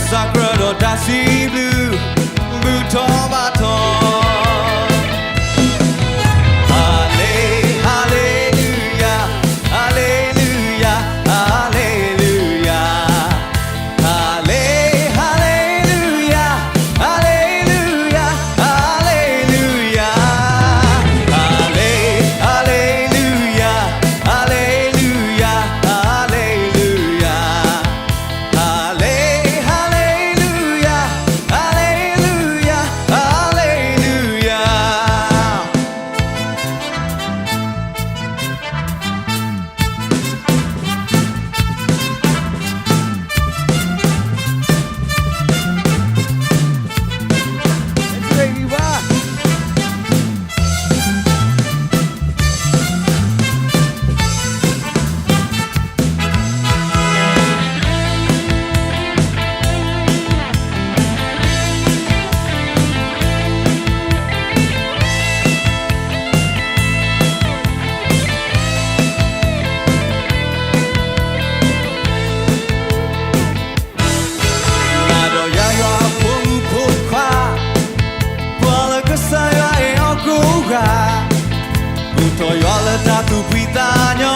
Sacramento, Darcy Blue, Butomaton. Hallelujah, hallelujah, hallelujah. Hallelujah, hallelujah, hallelujah. Hallelujah, hallelujah, hallelujah. Hallelujah, hallelujah, hallelujah. Baby, why? Tu pitaño,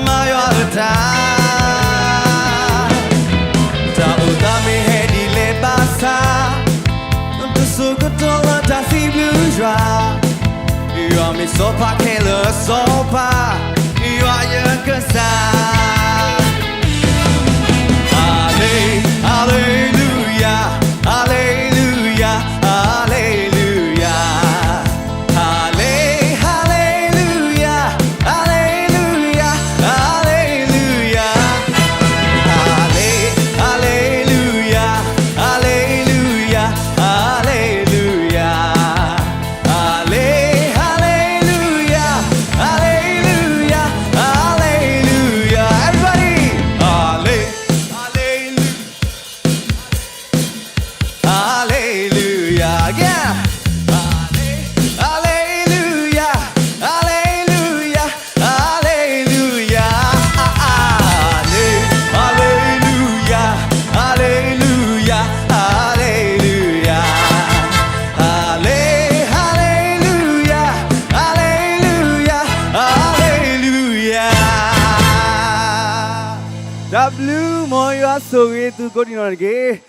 mayorita. Ta utami hedi le basa, tu suka tola ta si blue jwa. You are me sopa kela sopa, you are your kasa. Hallelujah, hallelujah, hallelujah. W moyo so ge tu ko di no ge